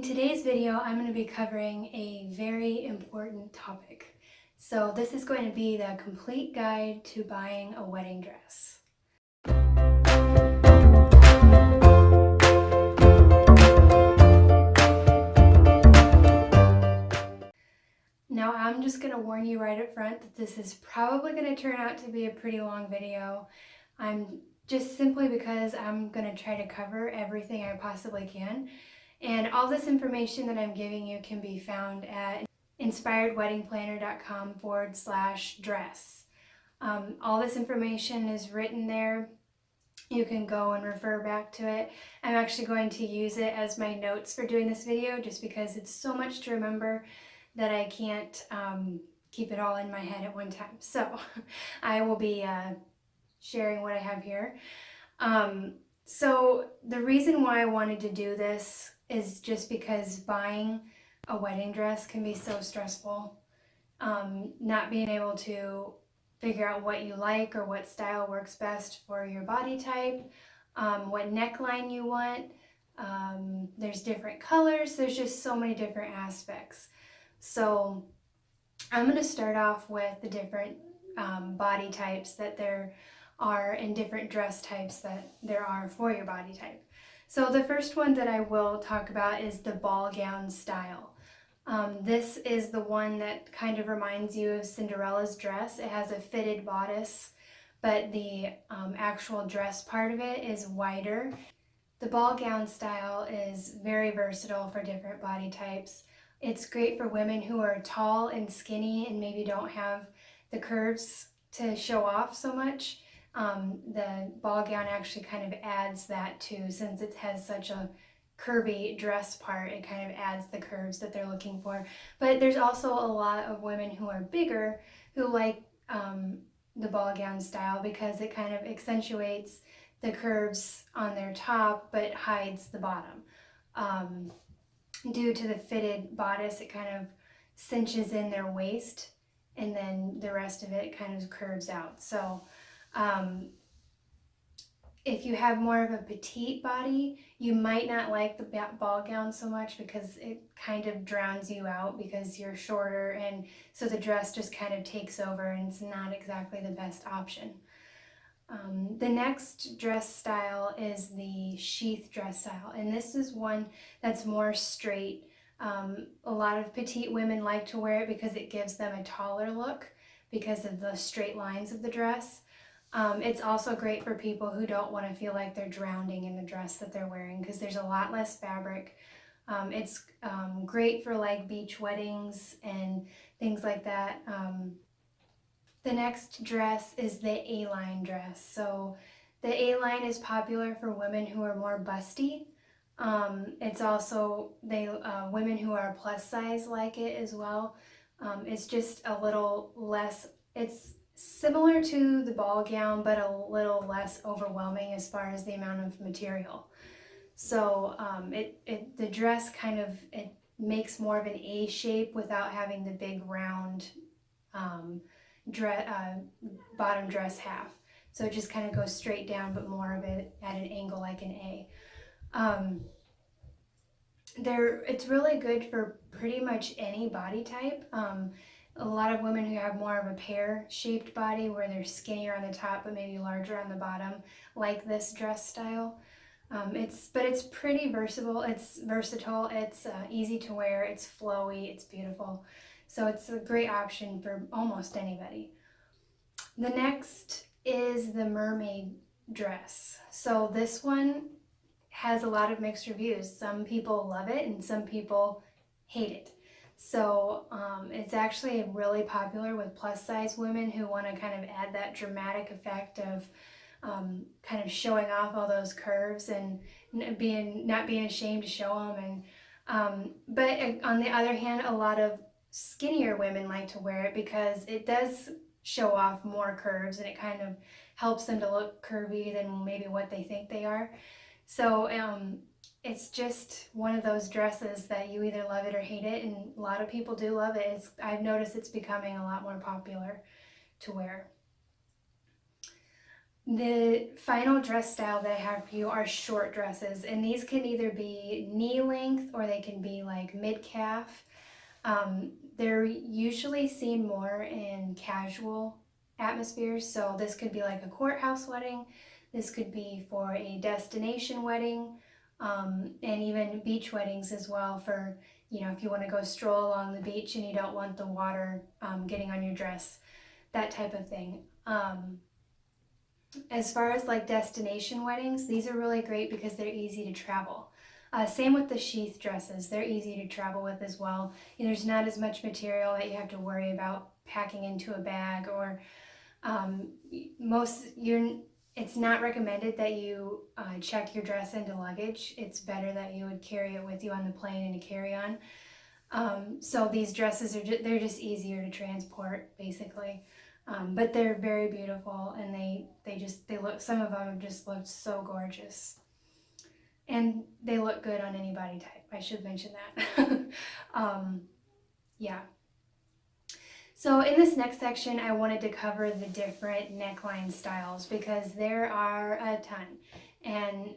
In today's video, I'm going to be covering a very important topic. So this is going to be the complete guide to buying a wedding dress. Now I'm just going to warn you right up front that this is probably going to turn out to be a pretty long video. Just simply because I'm going to try to cover everything I possibly can. And all this information that I'm giving you can be found at inspiredweddingplanner.com/dress. All this information is written there. You can go and refer back to it. I'm actually going to use it as my notes for doing this video just because it's so much to remember that I can't keep it all in my head at one time. So I will be sharing what I have here. So the reason why I wanted to do this is just because buying a wedding dress can be so stressful. Not being able to figure out what you like or what style works best for your body type, what neckline you want. There's different colors. There's just so many different aspects. So I'm going to start off with the different body types that there are and different dress types that there are for your body type. So the first one that I will talk about is the ball gown style. This is the one that kind of reminds you of Cinderella's dress. It has a fitted bodice, but the actual dress part of it is wider. The ball gown style is very versatile for different body types. It's great for women who are tall and skinny and maybe don't have the curves to show off so much. The ball gown actually kind of adds that too, since it has such a curvy dress part. It kind of adds the curves that they're looking for. But there's also a lot of women who are bigger who like the ball gown style because it kind of accentuates the curves on their top but hides the bottom. Due to the fitted bodice, it kind of cinches in their waist and then the rest of it kind of curves out. So if you have more of a petite body, you might not like the ball gown so much because it kind of drowns you out because you're shorter, and so the dress just kind of takes over and it's not exactly the best option. The next dress style is the sheath dress style, and this is one that's more straight. A lot of petite women like to wear it because it gives them a taller look because of the straight lines of the dress. It's also great for people who don't want to feel like they're drowning in the dress that they're wearing because there's a lot less fabric. It's great for like beach weddings and things like that. The next dress is the A-line dress. So the A-line is popular for women who are more busty. It's also women who are plus size like it as well. It's just a little less, it's similar to the ball gown, but a little less overwhelming as far as the amount of material. So the dress kind of, it makes more of an A shape without having the big round bottom dress half. So it just kind of goes straight down, but more of it at an angle like an A. It's really good for pretty much any body type. A lot of women who have more of a pear-shaped body where they're skinnier on the top but maybe larger on the bottom like this dress style. But it's pretty versatile. It's easy to wear, it's flowy, it's beautiful. So it's a great option for almost anybody. The next is the mermaid dress. So this one has a lot of mixed reviews. Some people love it and some people hate it. So it's actually really popular with plus size women who want to kind of add that dramatic effect of kind of showing off all those curves and not being ashamed to show them. But on the other hand, a lot of skinnier women like to wear it because it does show off more curves and it kind of helps them to look curvy than maybe what they think they are. So it's just one of those dresses that you either love it or hate it, and a lot of people do love it. I've noticed it's becoming a lot more popular to wear. The final dress style that I have for you are short dresses, and these can either be knee length or they can be like mid-calf. They're usually seen more in casual atmospheres, so this could be like a courthouse wedding, this could be for a destination wedding, and even beach weddings as well for, if you want to go stroll along the beach and you don't want the water getting on your dress, that type of thing. As far as like destination weddings, these are really great because they're easy to travel. Same with the sheath dresses, they're easy to travel with as well. There's not as much material that you have to worry about packing into a bag, or it's not recommended that you check your dress into luggage. It's better that you would carry it with you on the plane in a carry-on. So these dresses they're just easier to transport basically. But they're very beautiful, and they look, some of them just look so gorgeous. And they look good on any body type. I should mention that. Yeah. So in this next section, I wanted to cover the different neckline styles because there are a ton. And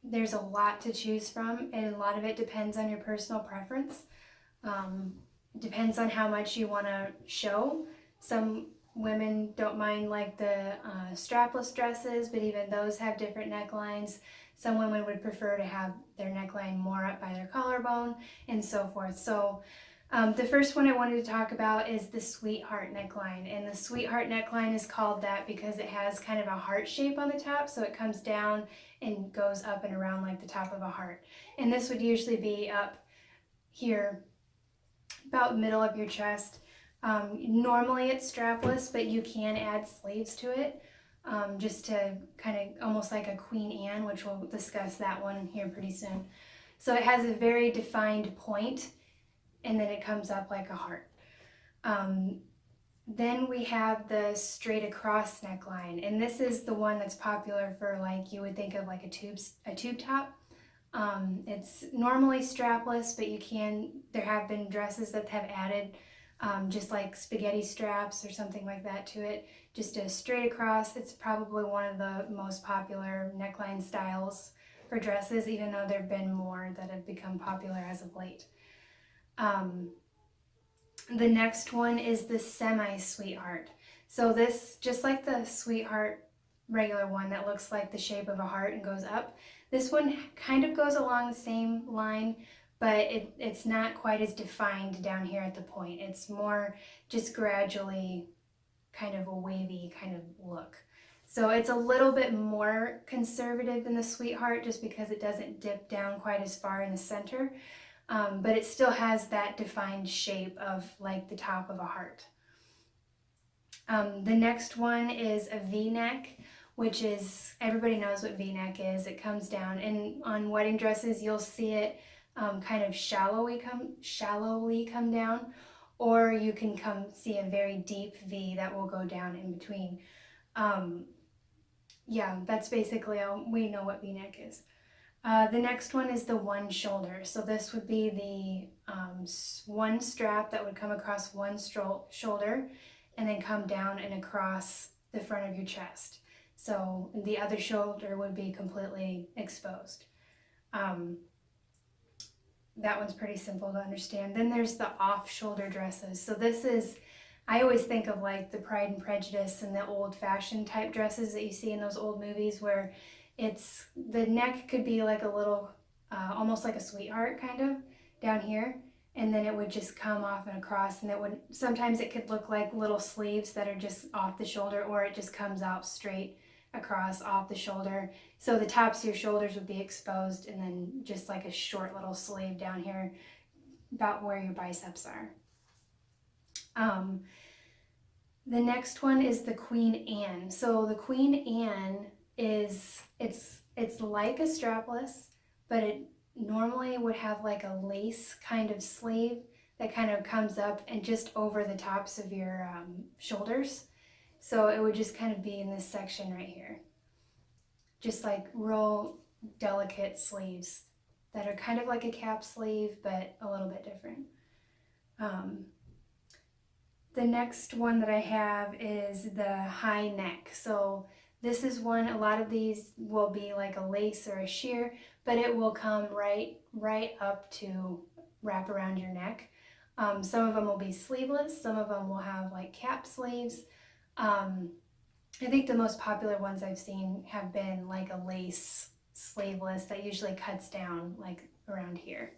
there's a lot to choose from, and a lot of it depends on your personal preference. It depends on how much you want to show. Some women don't mind like the strapless dresses, but even those have different necklines. Some women would prefer to have their neckline more up by their collarbone and so forth. So the first one I wanted to talk about is the sweetheart neckline. And the sweetheart neckline is called that because it has kind of a heart shape on the top, so it comes down and goes up and around like the top of a heart. And this would usually be up here about middle of your chest. Normally it's strapless, but you can add sleeves to it just to kind of almost like a Queen Anne, which we'll discuss that one here pretty soon. So it has a very defined point, and then it comes up like a heart. Then we have the straight across neckline, and this is the one that's popular for, like, you would think of like a tube top. It's normally strapless, but there have been dresses that have added just like spaghetti straps or something like that to it. Just a straight across, it's probably one of the most popular neckline styles for dresses, even though there have been more that have become popular as of late. The next one is the semi-sweetheart. So this, just like the sweetheart regular one that looks like the shape of a heart and goes up, this one kind of goes along the same line, but it's not quite as defined down here at the point. It's more just gradually kind of a wavy kind of look. So it's a little bit more conservative than the sweetheart just because it doesn't dip down quite as far in the center. But it still has that defined shape of like the top of a heart. The next one is a V-neck, which is, everybody knows what V-neck is. It comes down, and on wedding dresses you'll see it kind of shallowly come down, or you can see a very deep V that will go down in between. Yeah, that's basically how we know what V-neck is. The next one is the one shoulder. So this would be the one strap that would come across one shoulder and then come down and across the front of your chest. So the other shoulder would be completely exposed. That one's pretty simple to understand. Then there's the off-shoulder dresses. So this is, I always think of like the Pride and Prejudice and the old-fashioned type dresses that you see in those old movies where the neck could be like a little, almost like a sweetheart kind of down here, and then it would just come off and across, and sometimes it could look like little sleeves that are just off the shoulder, or it just comes out straight across off the shoulder. So the tops of your shoulders would be exposed, and then just like a short little sleeve down here about where your biceps are. The next one is the Queen Anne. So the Queen Anne is, it's like a strapless, but it normally would have like a lace kind of sleeve that kind of comes up and just over the tops of your shoulders. So it would just kind of be in this section right here. Just like real delicate sleeves that are kind of like a cap sleeve, but a little bit different. The next one that I have is the high neck. So This is one, a lot of these will be like a lace or a sheer, but it will come right up to wrap around your neck. Some of them will be sleeveless, some of them will have like cap sleeves. I think the most popular ones I've seen have been like a lace sleeveless that usually cuts down like around here.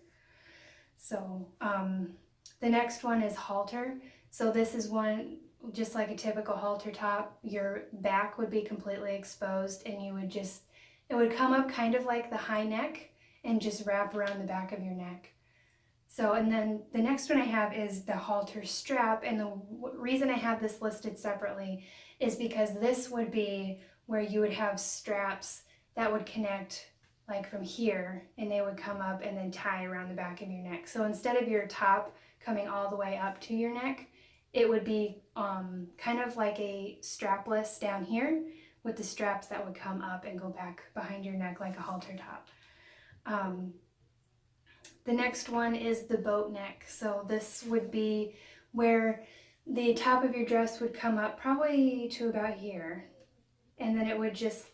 So the next one is halter. So this is one just like a typical halter top. Your back would be completely exposed and you would just, it would come up kind of like the high neck and just wrap around the back of your neck. So, and then the next one I have is the halter strap, and the reason I have this listed separately is because this would be where you would have straps that would connect like from here, and they would come up and then tie around the back of your neck. So instead of your top coming all the way up to your neck, it would be kind of like a strapless down here with the straps that would come up and go back behind your neck like a halter top. The next one is the boat neck. So this would be where the top of your dress would come up probably to about here, and then it would just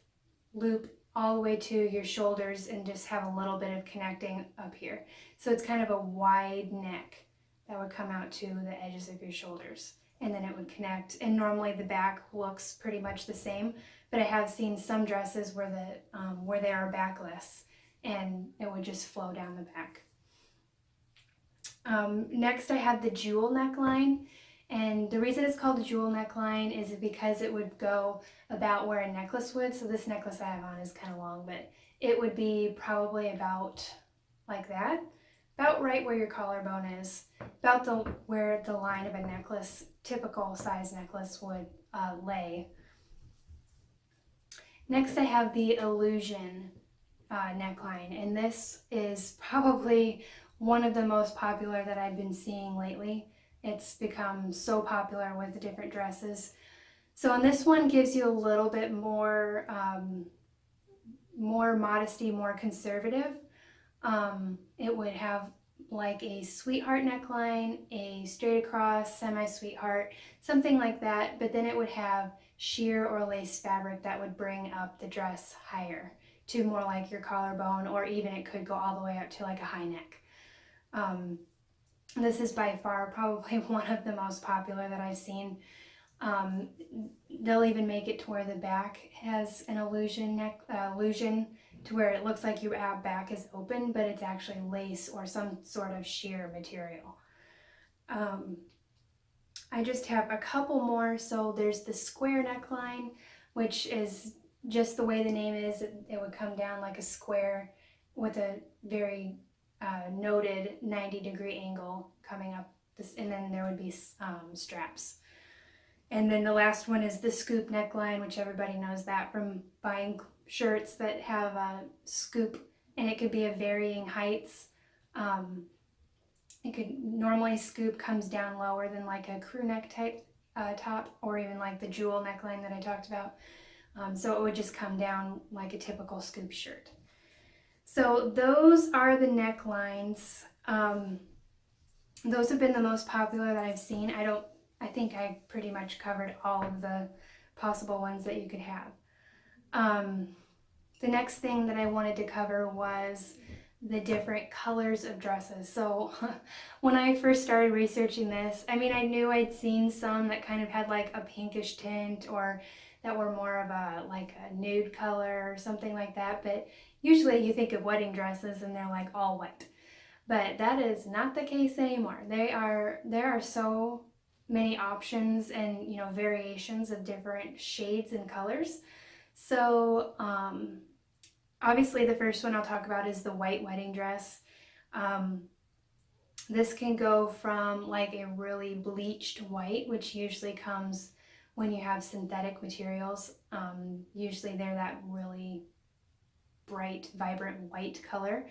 loop all the way to your shoulders and just have a little bit of connecting up here. So it's kind of a wide neck that would come out to the edges of your shoulders, and then it would connect. And normally the back looks pretty much the same, but I have seen some dresses where they are backless and it would just flow down the back. Next I have the jewel neckline, and the reason it's called a jewel neckline is because it would go about where a necklace would. So this necklace I have on is kind of long, but it would be probably about like that, about right where your collarbone is, about where the line of a necklace, typical size necklace, would lay. Next I have the illusion neckline, and this is probably one of the most popular that I've been seeing lately. It's become so popular with the different dresses. So on this one gives you a little bit more modesty, more conservative. It would have like a sweetheart neckline, a straight across, semi-sweetheart, something like that, but then it would have sheer or lace fabric that would bring up the dress higher to more like your collarbone, or even it could go all the way up to like a high neck. This is by far probably one of the most popular that I've seen. They'll even make it to where the back has an illusion to where it looks like your back is open, but it's actually lace or some sort of sheer material. I just have a couple more. So there's the square neckline, which is just the way the name is. It would come down like a square with a very noted 90-degree angle coming up this, and then there would be straps. And then the last one is the scoop neckline, which everybody knows that from buying shirts that have a scoop, and it could be of varying heights. It could normally scoop comes down lower than like a crew neck type top, or even like the jewel neckline that I talked about. So it would just come down like a typical scoop shirt. So those are the necklines. Those have been the most popular that I've seen. I think I pretty much covered all of the possible ones that you could have. The next thing that I wanted to cover was the different colors of dresses. So when I first started researching this, I mean, I knew I'd seen some that kind of had like a pinkish tint, or that were more of a like a nude color or something like that, but usually you think of wedding dresses and they're like all white. But that is not the case anymore. There are so many options and, you know, variations of different shades and colors. So obviously the first one I'll talk about is the white wedding dress. This can go from like a really bleached white, which usually comes when you have synthetic materials. Usually they're that really bright, vibrant white color.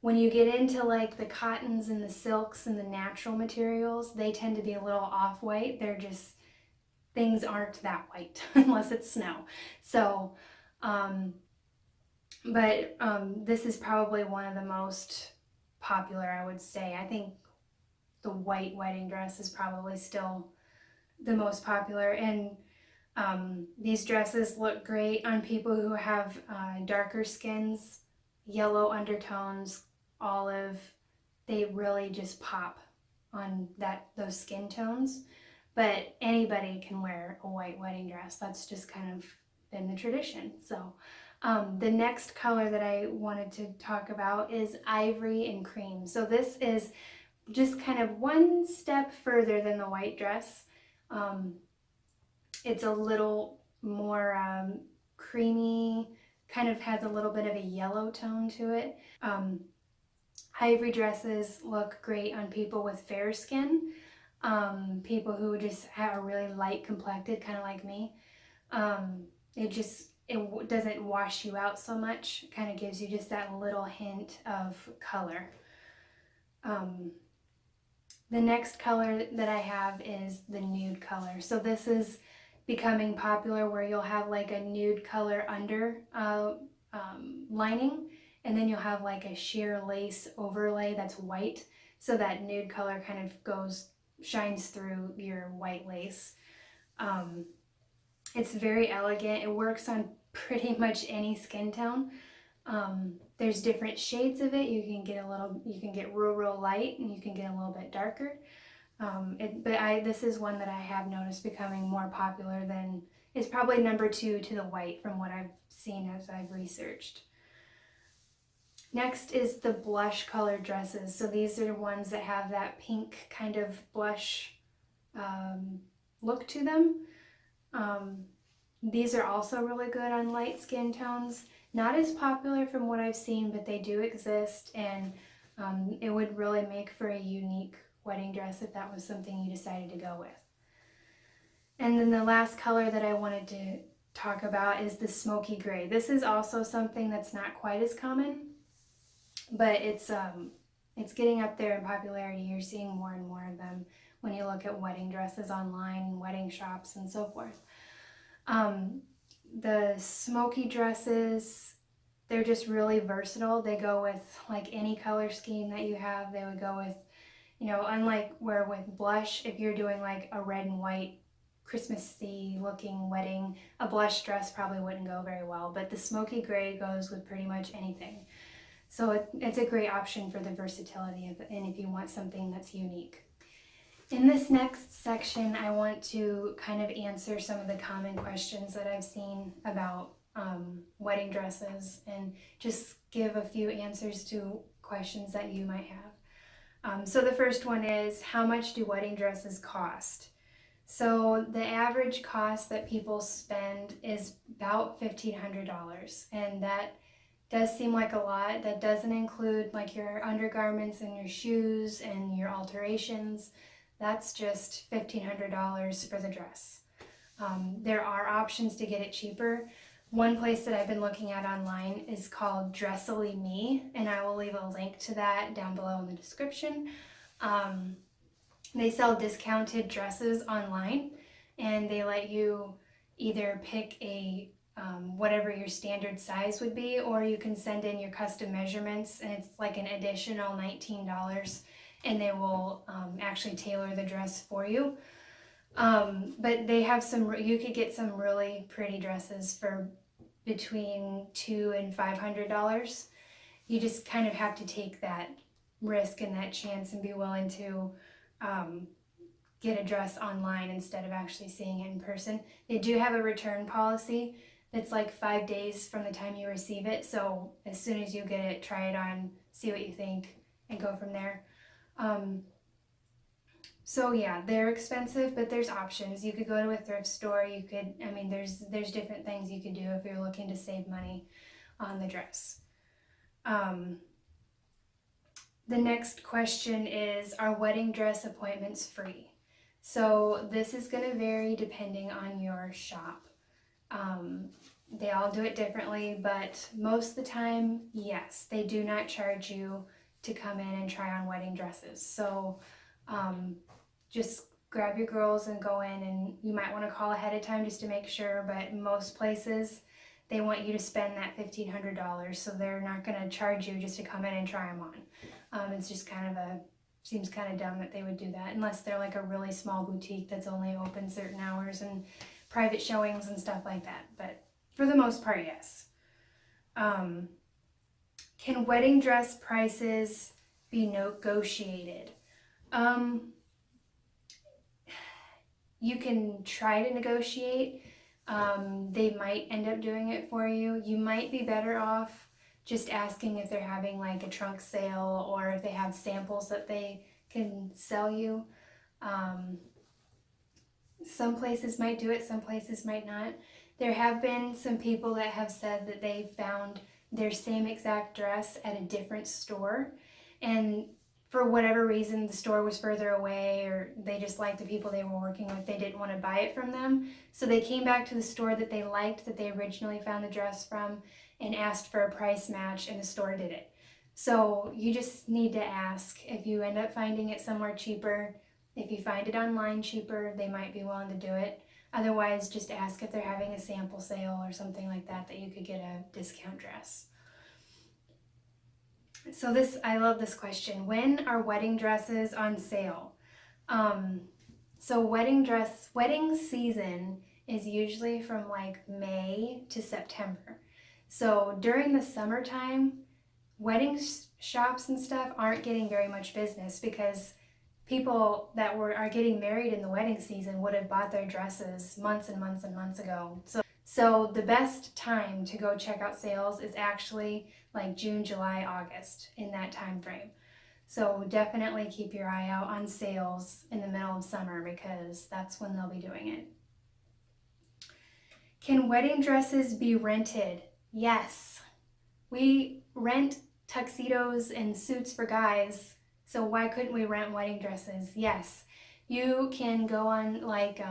When you get into like the cottons and the silks and the natural materials, they tend to be a little off-white. They're just, things aren't that white unless it's snow. So, this is probably one of the most popular, I would say. I think the white wedding dress is probably still the most popular. And These dresses look great on people who have darker skins, yellow undertones, olive. They really just pop on those skin tones. But anybody can wear a white wedding dress. That's just kind of been the tradition. So the next color that I wanted to talk about is ivory and cream. So this is just kind of one step further than the white dress. It's a little more creamy, kind of has a little bit of a yellow tone to it. Ivory dresses look great on people with fair skin, people who just are really light complected, kind of like me. It doesn't wash you out so much. It kind of gives you just that little hint of color. The next color that I have is the nude color. So this is becoming popular where you'll have like a nude color under lining, and then you'll have like a sheer lace overlay that's white. So that nude color kind of shines through your white lace. It's very elegant. It works on pretty much any skin tone. There's different shades of it. You can get real light, and you can get a little bit darker. This is one that I have noticed becoming more popular than, it's probably number 2 to the white from what I've seen as I've researched. Next is the blush color dresses. So these are the ones that have that pink kind of blush look to them. These are also really good on light skin tones. Not as popular from what I've seen, but they do exist, and it would really make for a unique wedding dress if that was something you decided to go with. And then the last color that I wanted to talk about is the smoky gray. This is also something that's not quite as common, but it's getting up there in popularity. You're seeing more and more of them when you look at wedding dresses online, wedding shops, and so forth. The smoky dresses, they're just really versatile. They go with like any color scheme that you have. They would go with, unlike where with blush, if you're doing like a red and white Christmassy looking wedding, a blush dress probably wouldn't go very well, but the smoky gray goes with pretty much anything. So it's a great option for the versatility and if you want something that's unique. In this next section, I want to kind of answer some of the common questions that I've seen about wedding dresses and just give a few answers to questions that you might have. So the first one is, how much do wedding dresses cost? So the average cost that people spend is about $1,500, and that does seem like a lot. That doesn't include like your undergarments and your shoes and your alterations. That's just $1,500 for the dress. There are options to get it cheaper. One place that I've been looking at online is called Dressily Me, and I will leave a link to that down below in the description. They sell discounted dresses online, and they let you either pick whatever your standard size would be, or you can send in your custom measurements, and it's like an additional $19, and they will actually tailor the dress for you. But they have you could get some really pretty dresses for between $200 and $500. You just kind of have to take that risk and that chance and be willing to get a dress online instead of actually seeing it in person. They do have a return policy that's like 5 days from the time you receive it. So as soon as you get it, try it on, see what you think, and go from there. So yeah, they're expensive, but there's options. You could go to a thrift store. There's different things you could do if you're looking to save money on the dress. The next question is, are wedding dress appointments free? So this is going to vary depending on your shop. They all do it differently, but most of the time, yes, they do not charge you to come in and try on wedding dresses. So just grab your girls and go in, and you might want to call ahead of time just to make sure, but most places, they want you to spend that $1,500, so they're not going to charge you just to come in and try them on. It's just seems kind of dumb that they would do that, unless they're like a really small boutique that's only open certain hours and private showings and stuff like that. But for the most part, yes. Can wedding dress prices be negotiated? You can try to negotiate. They might end up doing it for you. You might be better off just asking if they're having like a trunk sale or if they have samples that they can sell you. Some places might do it, some places might not. There have been some people that have said that they found their same exact dress at a different store, and for whatever reason the store was further away, or they just liked the people they were working with, they didn't want to buy it from them, so they came back to the store that they liked, that they originally found the dress from, and asked for a price match, and the store did it. So you just need to ask. If you end up finding it somewhere cheaper, if you find it online cheaper, they might be willing to do it. Otherwise, just ask if they're having a sample sale or something like that, that you could get a discount dress. So I love this question. When are wedding dresses on sale? So wedding season is usually from like May to September. So during the summertime, wedding shops and stuff aren't getting very much business because people that are getting married in the wedding season would have bought their dresses months and months and months ago. So the best time to go check out sales is actually like June, July, August, in that time frame. So definitely keep your eye out on sales in the middle of summer because that's when they'll be doing it. Can wedding dresses be rented? Yes. We rent tuxedos and suits for guys, so why couldn't we rent wedding dresses? Yes. You can go on like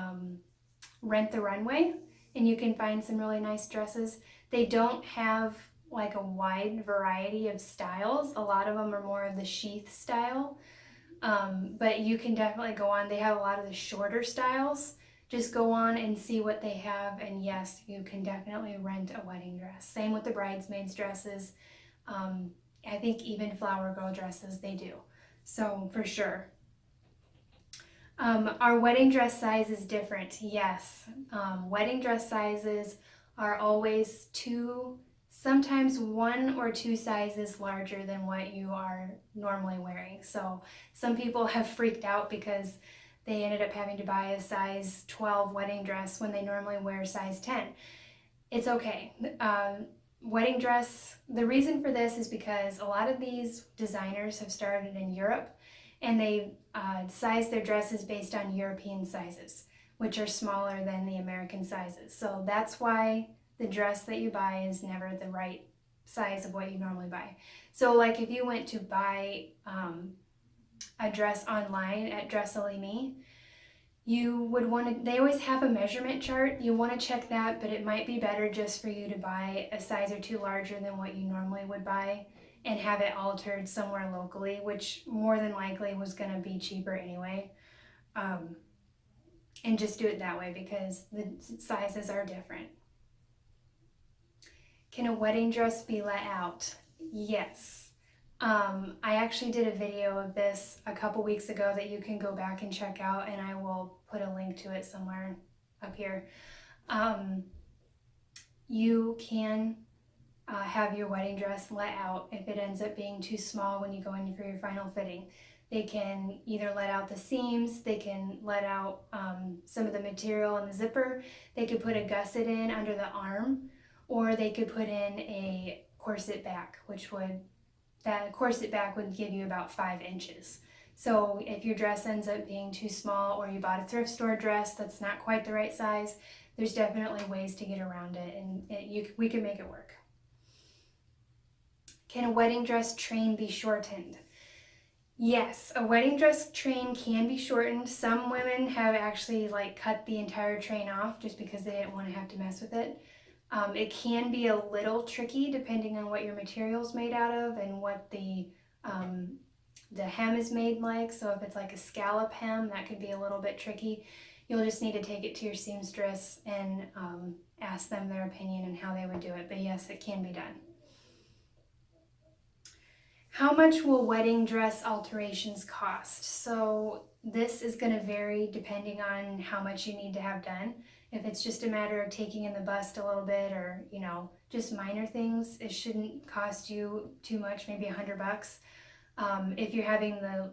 Rent the Runway and you can find some really nice dresses. They don't have like a wide variety of styles. A lot of them are more of the sheath style, but you can definitely go on. They have a lot of the shorter styles. Just go on and see what they have, and yes, you can definitely rent a wedding dress. Same with the bridesmaids dresses. I think even flower girl dresses, they do. So for sure. Are wedding dress sizes different? Yes. Wedding dress sizes are always sometimes one or two sizes larger than what you are normally wearing. So some people have freaked out because they ended up having to buy a size 12 wedding dress when they normally wear size 10. It's okay. Wedding dress, the reason for this is because a lot of these designers have started in Europe and they size their dresses based on European sizes, which are smaller than the American sizes. So that's why the dress that you buy is never the right size of what you normally buy. So like if you went to buy a dress online at Dressily Me, you would want to, they always have a measurement chart. You want to check that, but it might be better just for you to buy a size or two larger than what you normally would buy and have it altered somewhere locally, which more than likely was going to be cheaper anyway. And just do it that way because the sizes are different. Can a wedding dress be let out? Yes. I actually did a video of this a couple weeks ago that you can go back and check out, and I will put a link to it somewhere up here. You can have your wedding dress let out if it ends up being too small when you go in for your final fitting. They can either let out the seams, they can let out some of the material in the zipper, they could put a gusset in under the arm, or they could put in a corset back, that corset back would give you about 5 inches. So if your dress ends up being too small or you bought a thrift store dress that's not quite the right size, there's definitely ways to get around it, and we can make it work. Can a wedding dress train be shortened? Yes, a wedding dress train can be shortened. Some women have actually like cut the entire train off just because they didn't want to have to mess with it. It can be a little tricky depending on what your material is made out of and what the hem is made like. So if it's like a scallop hem, that could be a little bit tricky. You'll just need to take it to your seamstress and ask them their opinion and how they would do it. But yes, it can be done. How much will wedding dress alterations cost? So this is going to vary depending on how much you need to have done. If it's just a matter of taking in the bust a little bit, or just minor things, it shouldn't cost you too much, maybe $100. If you're having the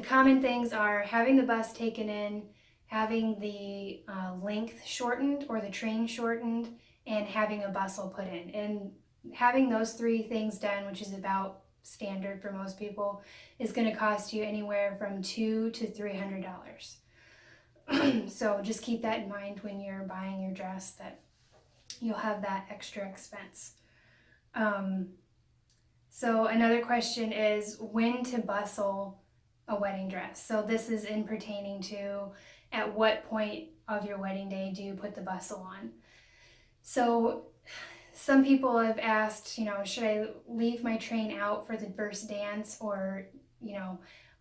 common things are having the bust taken in, having the length shortened or the train shortened, and having a bustle put in. And having those 3 things done, which is about standard for most people, is going to cost you anywhere from $200 to $300. So just keep that in mind when you're buying your dress, that you'll have that extra expense. So another question is when to bustle a wedding dress. So this is in pertaining to at what point of your wedding day do you put the bustle on. So some people have asked, should I leave my train out for the first dance, or,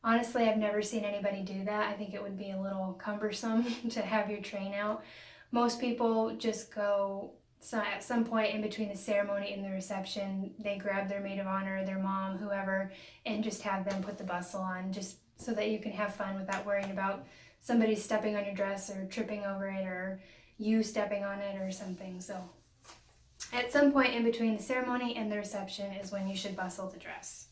honestly, I've never seen anybody do that. I think it would be a little cumbersome to have your train out. Most people just go, so at some point in between the ceremony and the reception, they grab their maid of honor, their mom, whoever, and just have them put the bustle on, just so that you can have fun without worrying about somebody stepping on your dress or tripping over it, or you stepping on it or something. So at some point in between the ceremony and the reception is when you should bustle the dress.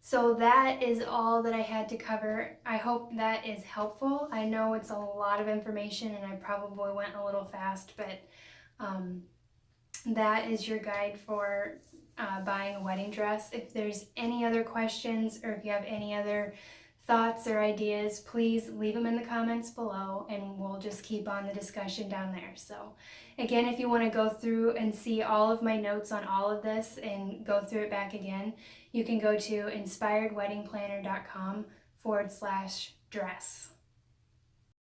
So that is all that I had to cover. I hope that is helpful. I know it's a lot of information and I probably went a little fast, but that is your guide for buying a wedding dress. If there's any other questions, or if you have any other thoughts or ideas, please leave them in the comments below and we'll just keep on the discussion down there. So again, if you want to go through and see all of my notes on all of this and go through it back again, you can go to inspiredweddingplanner.com/dress.